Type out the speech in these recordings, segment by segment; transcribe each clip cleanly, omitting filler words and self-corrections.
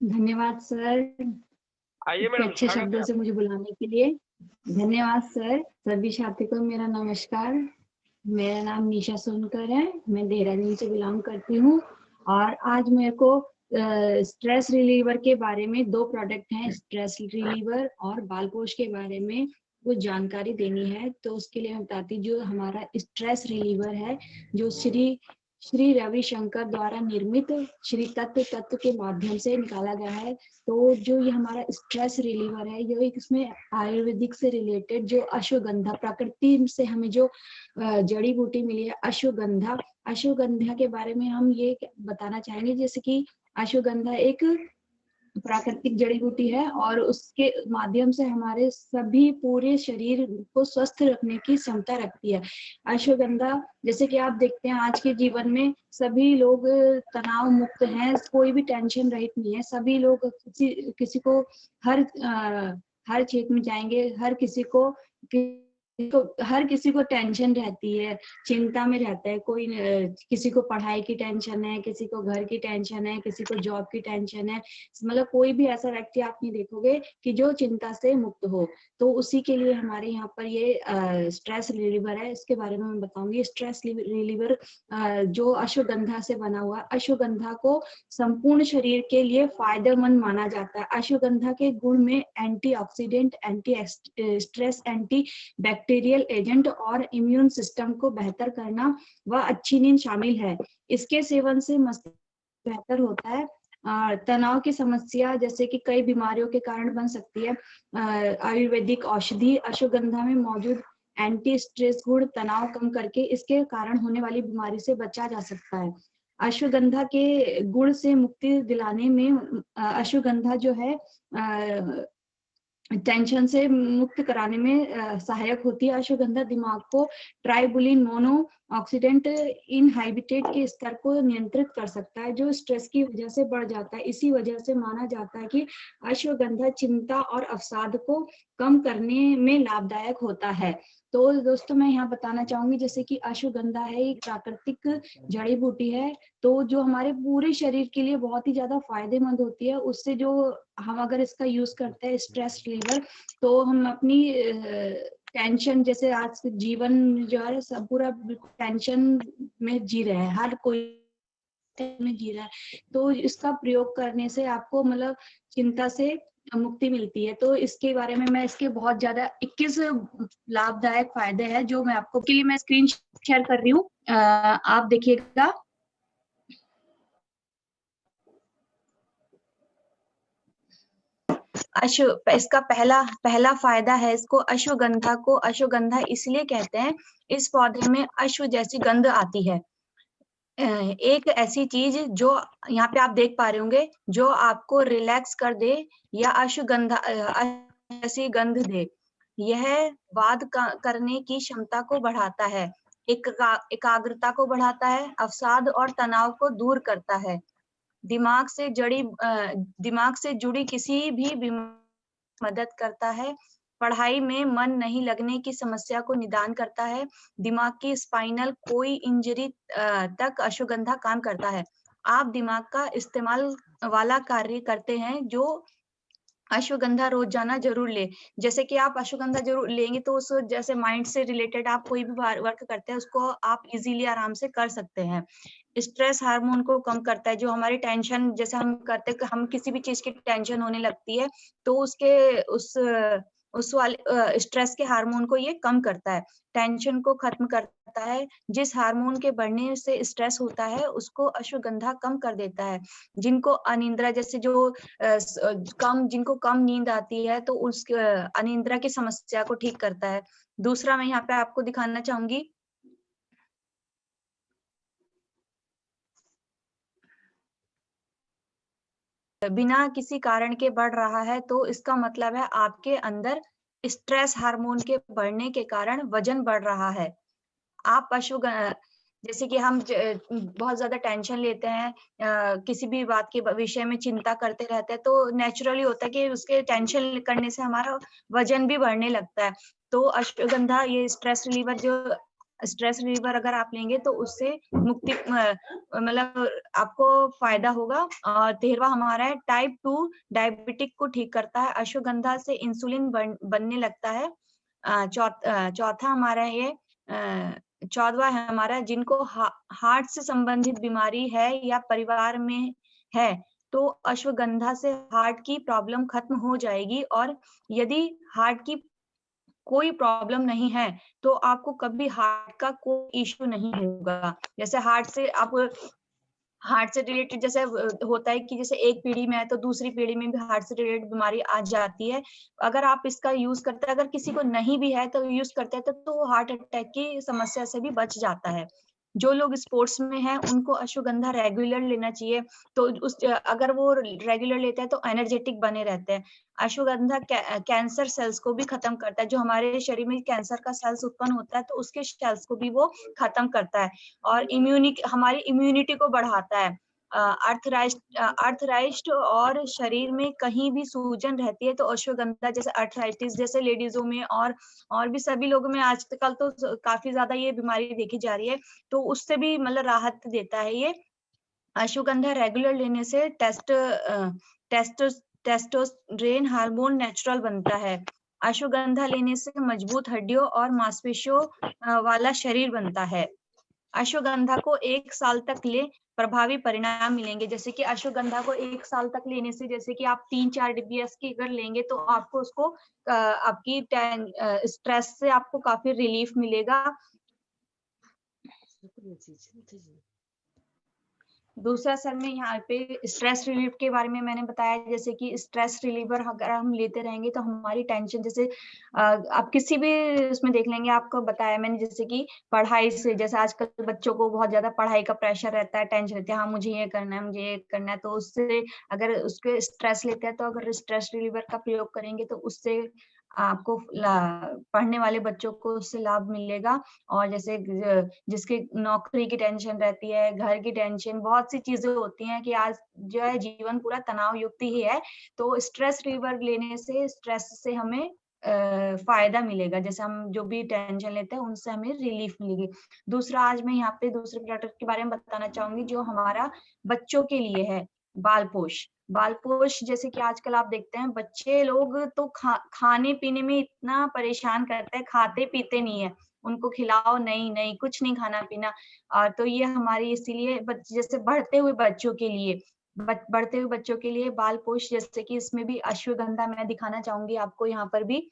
धन्यवाद सर, आइए इतने मैडम, अच्छे स्वागत है शब्दों से मुझे बुलाने के लिए। धन्यवाद सर। सभी छात्रों को मेरा नमस्कार। मेरा नाम निशा सोनकर है, मैं देहरादून से बिलोंग करती हूँ और आज मेरे को स्ट्रेस रिलीवर के बारे में दो प्रोडक्ट हैं, स्ट्रेस रिलीवर और बालपोष के बारे में कुछ जानकारी देनी है। तो उसके लिए मैं बताती हूँ, जो हमारा स्ट्रेस रिलीवर है, जो श्री रविशंकर द्वारा निर्मित श्री तत्व के माध्यम से निकाला गया है। तो जो ये हमारा स्ट्रेस रिलीवर है, ये एक इसमें आयुर्वेदिक से रिलेटेड जो अश्वगंधा, प्रकृति से हमें जो जड़ी बूटी मिली है अश्वगंधा, अश्वगंधा के बारे में हम ये बताना चाहेंगे। जैसे कि अश्वगंधा एक प्राकृतिक जड़ी बूटी है और उसके माध्यम से हमारे सभी पूरे शरीर को स्वस्थ रखने की क्षमता रखती है अश्वगंधा। जैसे कि आप देखते हैं आज के जीवन में सभी लोग तनाव मुक्त हैं, कोई भी टेंशन रहित नहीं है। सभी लोग किसी को हर क्षेत्र में जाएंगे, हर किसी को टेंशन रहती है, चिंता में रहता है। कोई किसी को पढ़ाई की टेंशन है, किसी को घर की टेंशन है, किसी को जॉब की टेंशन है। मतलब कोई भी ऐसा व्यक्ति आप नहीं देखोगे कि जो चिंता से मुक्त हो। तो उसी के लिए हमारे यहाँ पर ये स्ट्रेस रिलीवर है, इसके बारे में मैं बताऊंगी। स्ट्रेस रिलीवर जो अश्वगंधा से बना हुआ, अश्वगंधा को संपूर्ण शरीर के लिए फायदेमंद माना जाता है। अश्वगंधा के गुण में antioxidant, anti stress, anti bacterial agent और इम्यून सिस्टम को बेहतर करना व अच्छी नींद शामिल है। इसके सेवन से मस्तिष्क बेहतर होता है। तनाव की समस्या जैसे कि कई बीमारियों के कारण बन सकती है। आयुर्वेदिक औषधि अश्वगंधा में मौजूद एंटी स्ट्रेस गुण तनाव कम करके इसके कारण होने वाली बीमारी से बचा जा सकता है। अश्वगंधा के गुण से मुक्ति दिलाने में अश्वगंधा जो है टेंशन से मुक्त कराने में सहायक होती है। अश्वगंधा दिमाग को ट्राइबुलिन मोनो ऑक्सीडेंट इनहाइबिटेट के स्तर को नियंत्रित कर सकता है, जो स्ट्रेस की वजह से बढ़ जाता है। इसी वजह से माना जाता है कि अश्वगंधा चिंता और अवसाद को कम करने में लाभदायक होता है। तो दोस्तों मैं यहाँ बताना चाहूंगी, जैसे कि अश्वगंधा है एक प्राकृतिक जड़ी बूटी है, तो जो हमारे पूरे शरीर के लिए बहुत ही ज्यादा फायदेमंद होती है। उससे जो हम अगर इसका यूज करते हैं स्ट्रेस रिलीवर, तो हम अपनी टेंशन, जैसे आज जीवन जो है सब पूरा टेंशन में जी रहे हैं, हर कोई में जी रहा है। तो इसका प्रयोग करने से आपको मतलब चिंता से मुक्ति मिलती है। तो इसके बारे में मैं इसके बहुत ज्यादा 21 लाभदायक फायदे हैं जो मैं आपको के लिए मैं स्क्रीन शेयर कर रही हूँ, आप देखिएगा। इसका पहला फायदा है, इसको अश्वगंधा को अश्वगंधा इसलिए कहते हैं, इस पौधे में अश्व जैसी गंध आती है। एक ऐसी चीज जो यहाँ पे आप देख पा रहे होंगे, जो आपको रिलैक्स कर दे या अश्वगंधा जैसी गंध दे। यह वाद करने की क्षमता को बढ़ाता है, एकाग्रता को बढ़ाता है, अवसाद और तनाव को दूर करता है, दिमाग से जुड़ी किसी भी मदद करता है, पढ़ाई में मन नहीं लगने की समस्या को निदान करता है, दिमाग की स्पाइनल कोई इंजरी तक अश्वगंधा काम करता है। आप दिमाग का इस्तेमाल वाला कार्य करते हैं जो अश्वगंधा रोजाना जरूर ले। जैसे कि आप अश्वगंधा जरूर लेंगे तो उस जैसे माइंड से रिलेटेड आप कोई भी वर्क करते हैं उसको आप इजीली आराम से कर सकते हैं। स्ट्रेस हार्मोन को कम करता है, जो हमारी टेंशन जैसे हम करते हैं, हम किसी भी चीज की टेंशन होने लगती है तो उस वाले स्ट्रेस के हार्मोन को ये कम करता है, टेंशन को खत्म करता है। जिस हार्मोन के बढ़ने से स्ट्रेस होता है उसको अश्वगंधा कम कर देता है। जिनको अनिद्रा जैसे जो जिनको कम नींद आती है तो उस अनिद्रा की समस्या को ठीक करता है। दूसरा मैं यहाँ पे आपको दिखाना चाहूंगी, बिना किसी कारण के बढ़ रहा है तो इसका मतलब है आपके अंदर स्ट्रेस हार्मोन के बढ़ने के कारण वजन बढ़ रहा है। आप जैसे कि हम बहुत ज्यादा टेंशन लेते हैं, किसी भी बात के विषय में चिंता करते रहते हैं, तो नेचुरली होता है कि उसके टेंशन करने से हमारा वजन भी बढ़ने लगता है। तो अश्वगंधा ये स्ट्रेस रिलीवर जो स्ट्रेस रिलीवर अगर आप लेंगे तो उससे मुक्ति मतलब आपको फायदा होगा। और 13वां हमारा है टाइप 2 डायबिटिक को ठीक करता है, अश्वगंधा से इंसुलिन बनने लगता है। चौथा हमारा ये 14वां है हमारा, जिनको हार्ट से संबंधित बीमारी है या परिवार में है तो अश्वगंधा से हार्ट की प्रॉब्लम खत्म हो जाएगी। और यदि हार्ट की कोई प्रॉब्लम नहीं है तो आपको कभी हार्ट का कोई इश्यू नहीं होगा। जैसे हार्ट से रिलेटेड जैसे होता है कि जैसे एक पीढ़ी में है तो दूसरी पीढ़ी में भी हार्ट से रिलेटेड बीमारी आ जाती है। अगर आप इसका यूज करते हैं, अगर किसी को नहीं भी है तो यूज करते हैं तो वो हार्ट अटैक की समस्या से भी बच जाता है। जो लोग स्पोर्ट्स में हैं उनको अश्वगंधा रेगुलर लेना चाहिए। तो अगर वो रेगुलर लेते हैं तो एनर्जेटिक बने रहते हैं। अश्वगंधा कैंसर सेल्स को भी खत्म करता है। जो हमारे शरीर में कैंसर का सेल्स उत्पन्न होता है तो उसके सेल्स को भी वो खत्म करता है। और हमारी इम्यूनिटी को बढ़ाता है। अर्थराइट और शरीर में कहीं भी सूजन रहती है तो अश्वगंधा, जैसे अर्थराइटिस जैसे लेडीजों में और भी सभी लोगों में आजकल तो काफी ज्यादा ये बीमारी देखी जा रही है, तो उससे भी मतलब राहत देता है ये। अश्वगंधा रेगुलर लेने से टेस्टोस्टेरोन हार्मोन नेचुरल बनता है। अश्वगंधा लेने से मजबूत हड्डियों और मांसपेशियों वाला शरीर बनता है। अश्वगंधा को 1 साल तक ले प्रभावी परिणाम मिलेंगे। जैसे कि अश्वगंधा को 1 साल तक लेने से, जैसे कि आप 3-4 डिब्बी की अगर लेंगे तो आपको उसको आपकी स्ट्रेस से आपको काफी रिलीफ मिलेगा। दूसरा सर में यहाँ पे स्ट्रेस रिलीफ के बारे में मैंने बताया, जैसे कि स्ट्रेस रिलीवर अगर हम लेते रहेंगे तो हमारी टेंशन, जैसे आप किसी भी उसमें देख लेंगे, आपको बताया मैंने जैसे कि पढ़ाई से, जैसे आजकल बच्चों को बहुत ज्यादा पढ़ाई का प्रेशर रहता है, टेंशन रहती है, हाँ मुझे ये करना है, मुझे ये करना है, तो उससे अगर उसके स्ट्रेस लेते हैं तो अगर स्ट्रेस रिलीवर का प्रयोग करेंगे तो उससे आपको पढ़ने वाले बच्चों को उससे लाभ मिलेगा। और जैसे जिसके नौकरी की टेंशन रहती है, घर की टेंशन, बहुत सी चीजें होती हैं कि आज जो है जीवन पूरा तनाव युक्त ही है, तो स्ट्रेस रिलीवर लेने से स्ट्रेस से हमें फायदा मिलेगा। जैसे हम जो भी टेंशन लेते हैं उनसे हमें रिलीफ मिलेगी। दूसरा, आज मैं यहाँ पे दूसरे प्रोडक्ट के बारे में बताना चाहूंगी जो हमारा बच्चों के लिए है, बालपोष। बालपोष, जैसे कि आजकल आप देखते हैं बच्चे लोग तो खाने पीने में इतना परेशान करते हैं, खाते पीते नहीं है, उनको खिलाओ नहीं नहीं कुछ नहीं खाना पीना। तो ये हमारी इसीलिए जैसे बढ़ते हुए बच्चों के लिए बालपोष, जैसे कि इसमें भी अश्वगंधा मैं दिखाना चाहूंगी आपको यहाँ पर भी।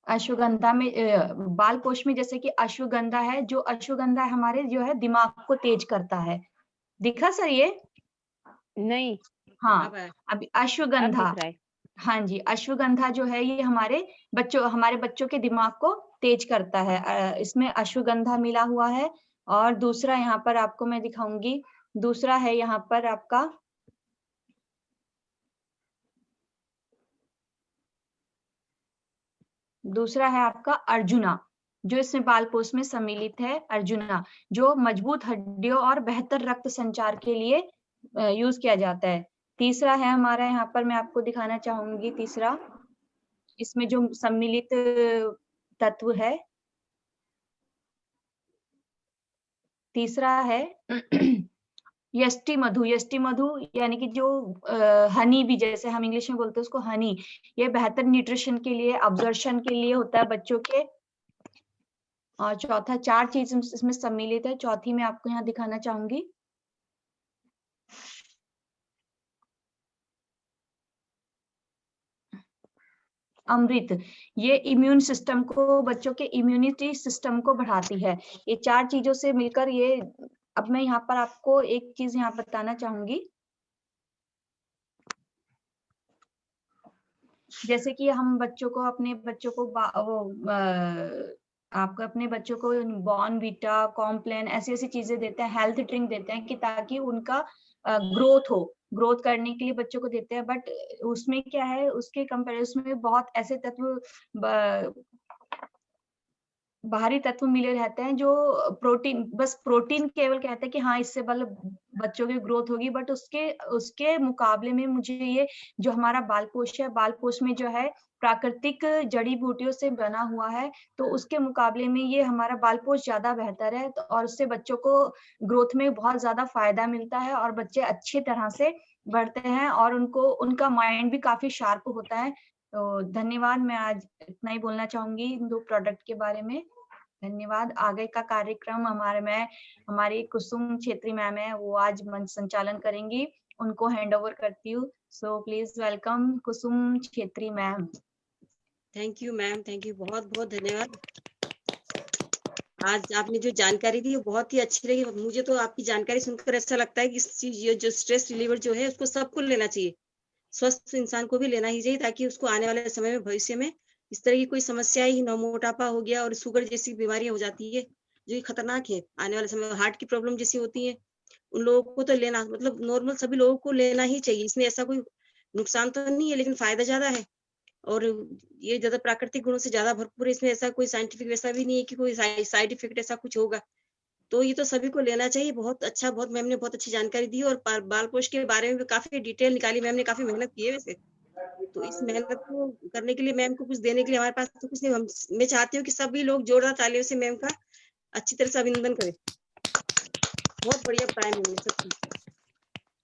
अश्वगंधा में बालपोष में जैसे कि अश्वगंधा है, जो अश्वगंधा हमारे जो है दिमाग को तेज करता है। दिखा सर ये? नहीं। हाँ, अभी अश्वगंधा, हाँ जी, अश्वगंधा जो है ये हमारे बच्चों के दिमाग को तेज करता है। इसमें अश्वगंधा मिला हुआ है। और दूसरा यहाँ पर आपको मैं दिखाऊंगी, दूसरा है यहाँ पर आपका अर्जुना, जो इसमें बालपोष में सम्मिलित है। अर्जुना जो मजबूत हड्डियों और बेहतर रक्त संचार के लिए यूज किया जाता है। तीसरा है हमारा, यहाँ पर मैं आपको दिखाना चाहूंगी तीसरा, इसमें जो सम्मिलित तत्व है, तीसरा है यष्टि मधु। यष्टि मधु यानी कि जो हनी भी, जैसे हम इंग्लिश में बोलते हैं उसको हनी, ये बेहतर न्यूट्रिशन के लिए, अब्जॉर्प्शन के लिए होता है बच्चों के। और चौथा, 4 चीज इसमें सम्मिलित है, चौथी मैं आपको यहाँ दिखाना चाहूंगी। अमृत, ये इम्यून सिस्टम को, बच्चों के इम्यूनिटी सिस्टम को बढ़ाती है। ये 4 चीजों से मिलकर ये, अब मैं यहाँ पर आपको एक चीज यहाँ बताना चाहूंगी, जैसे कि हम अपने बच्चों को आपको अपने बच्चों को बॉर्नवीटा, कॉम्प्लेन, ऐसी ऐसी चीजें देते हैं, हेल्थ ड्रिंक देते हैं कि ताकि उनका ग्रोथ करने के लिए बच्चों को देते हैं। बट उसमें क्या है, उसके कंपैरिजन में बहुत ऐसे तत्व बाहरी तत्व मिले रहते हैं जो प्रोटीन, बस प्रोटीन केवल कहते हैं कि हाँ इससे बच्चों की ग्रोथ होगी, बट उसके उसके मुकाबले में मुझे ये जो हमारा बालपोष है, बालपोष में जो है प्राकृतिक जड़ी बूटियों से बना हुआ है, तो उसके मुकाबले में ये हमारा बालपोष ज्यादा बेहतर है। तो और उससे बच्चों को ग्रोथ में बहुत ज्यादा फायदा मिलता है और बच्चे अच्छी तरह से बढ़ते हैं और उनको उनका माइंड भी काफी शार्प होता है। तो धन्यवाद, मैं आज इतना ही बोलना चाहूंगी इन 2 प्रोडक्ट के बारे में। धन्यवाद। आगे का कार्यक्रम हमारी कुसुम छेत्री मैम है, वो आज मंच संचालन करेंगी। उनको हैंड ओवर करती हूँ। So please welcome Kusum Chhetri ma'am. Thank you ma'am, thank you, बहुत बहुत धन्यवाद। आज आपने जो जानकारी दी वो बहुत ही अच्छी लगी मुझे। तो आपकी जानकारी सुनकर ऐसा लगता है कि इस चीज ये जो स्ट्रेस रिलीवर जो है उसको सबको लेना चाहिए, स्वस्थ इंसान को भी लेना ही चाहिए, ताकि उसको आने वाले समय में भविष्य में इस तरह की कोई समस्या ही ना, मोटापा हो गया और शुगर जैसी बीमारियां हो जाती है जो कि खतरनाक है आने वाले समय में, हार्ट की प्रॉब्लम जैसी होती है, उन लोगों को तो लेना मतलब नॉर्मल सभी लोगों को लेना ही चाहिए। इसमें ऐसा कोई नुकसान तो नहीं है, लेकिन फायदा ज्यादा है। और ये ज्यादा प्राकृतिक गुणों से ज्यादा भरपूर है, इसमें ऐसा कोई साइंटिफिक वैसा भी नहीं है कि कोई साइड इफेक्ट ऐसा कुछ होगा। तो ये तो सभी को लेना चाहिए। बहुत अच्छा, बहुत मैम ने बहुत अच्छी जानकारी दी और बाल पोष के बारे में भी काफी डिटेल निकाली मैम ने, काफी मेहनत की है वैसे। तो इस मेहनत को करने के लिए, मैम को कुछ देने के लिए हमारे पास तो कुछ नहीं। मैं चाहती हूँ कि सभी लोग जोरदार तालियों से मैम का अच्छी तरह से अभिनंदन करें। बहुत बढ़िया बताया मैम ने सब चीज।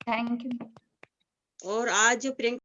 Thank you. और आज जो प्रियंका